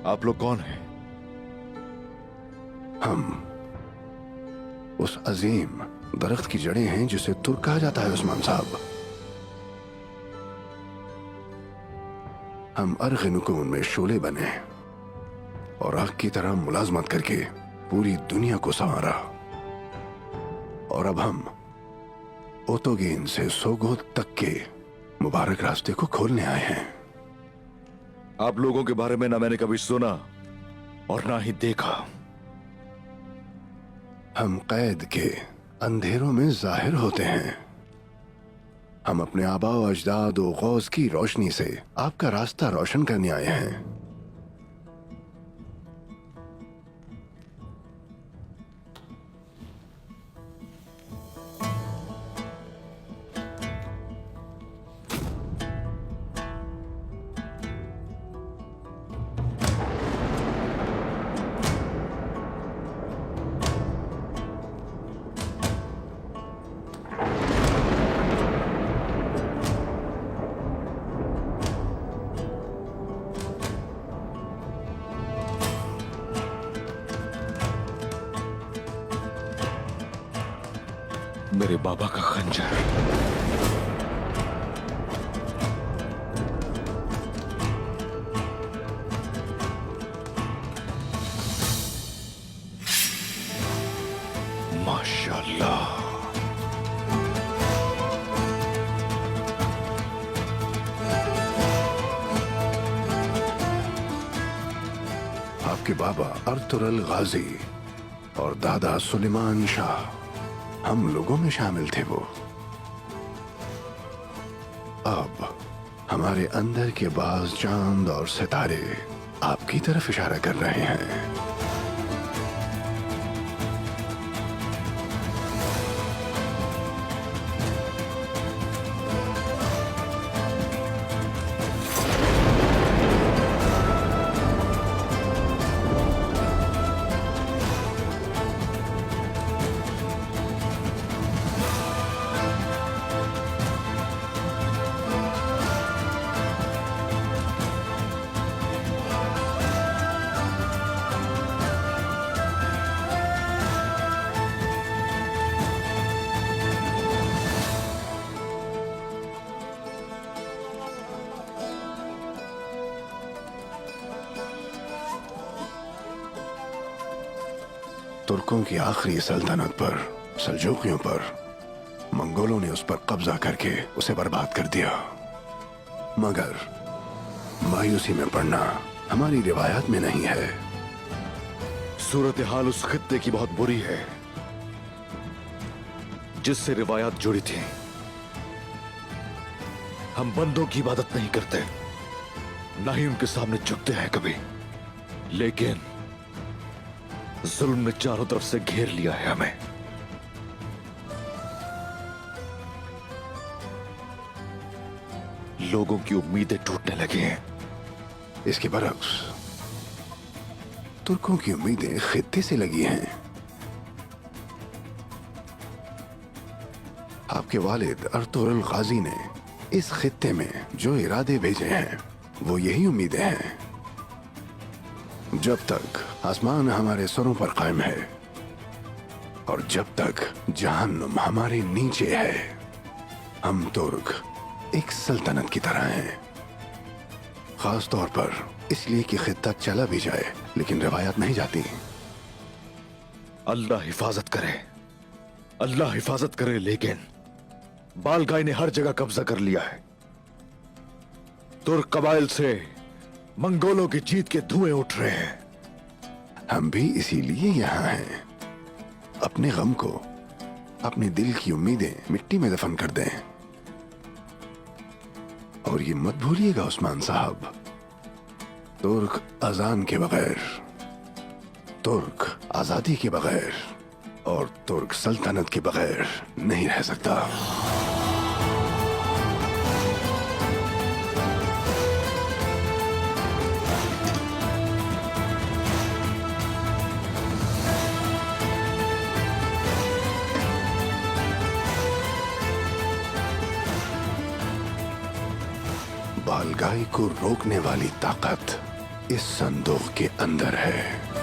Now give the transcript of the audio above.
आप लोग कौन हैं? हम उस अजीम दरख्त की जड़ें हैं जिसे तुर्क कहा जाता है उस्मान साहब। हम अर्ग-ए-नकून में शोले बने और आग की तरह मुलाजमत करके पूरी दुनिया को संवारा, और अब हम ओतोगेन से सोगोत तक के मुबारक रास्ते को खोलने आए हैं। आप लोगों के बारे में ना मैंने कभी सुना और ना ही देखा। हम कैद के अंधेरों में जाहिर होते हैं। हम अपने आबा व अजदाद व गौस की रोशनी से आपका रास्ता रोशन करने आए हैं। मेरे बाबा का खंजर। माशाअल्लाह। आपके बाबा अर्तुगरुल गाजी और दादा सुलेमान शाह हम लोगों में शामिल थे। वो अब हमारे अंदर के बाज चांद और सितारे आपकी तरफ इशारा कर रहे हैं। तुर्कों की आखिरी सल्तनत पर, सल्जूकियों पर, मंगोलों ने उस पर कब्जा करके उसे बर्बाद कर दिया। मगर मायूसी में पड़ना हमारी रिवायत में नहीं है। सूरत हाल उस खित्ते की बहुत बुरी है जिससे रिवायत जुड़ी थी। हम बंदों की इबादत नहीं करते, ना ही उनके सामने झुकते हैं कभी, लेकिन जुल्म ने चारों तरफ से घेर लिया है हमें। लोगों की उम्मीदें टूटने लगी हैं। इसके बरक्स तुर्कों की उम्मीदें खित्ते से लगी हैं। आपके वालिद अर्तुगरुल गाजी ने इस खित्ते में जो इरादे भेजे हैं वो यही उम्मीदें हैं। जब तक आसमान हमारे सरों पर कायम है और जब तक जहन्नुम हमारे नीचे है, हम तुर्क एक सल्तनत की तरह हैं। खास तौर पर इसलिए कि खित्ता चला भी जाए लेकिन रिवायत नहीं जाती। अल्लाह हिफाजत करे, अल्लाह हिफाजत करे, लेकिन बालगाई ने हर जगह कब्जा कर लिया है। तुर्क कबाइल से मंगोलों की जीत के धुएं उठ रहे हैं। हम भी इसीलिए यहां हैं। अपने गम को, अपने दिल की उम्मीदें मिट्टी में दफन कर दें। और ये मत भूलिएगा उस्मान साहब, तुर्क अजान के बगैर, तुर्क आजादी के बगैर और तुर्क सल्तनत के बगैर नहीं रह सकता। बालगाई को रोकने वाली ताकत इस संदूक के अंदर है।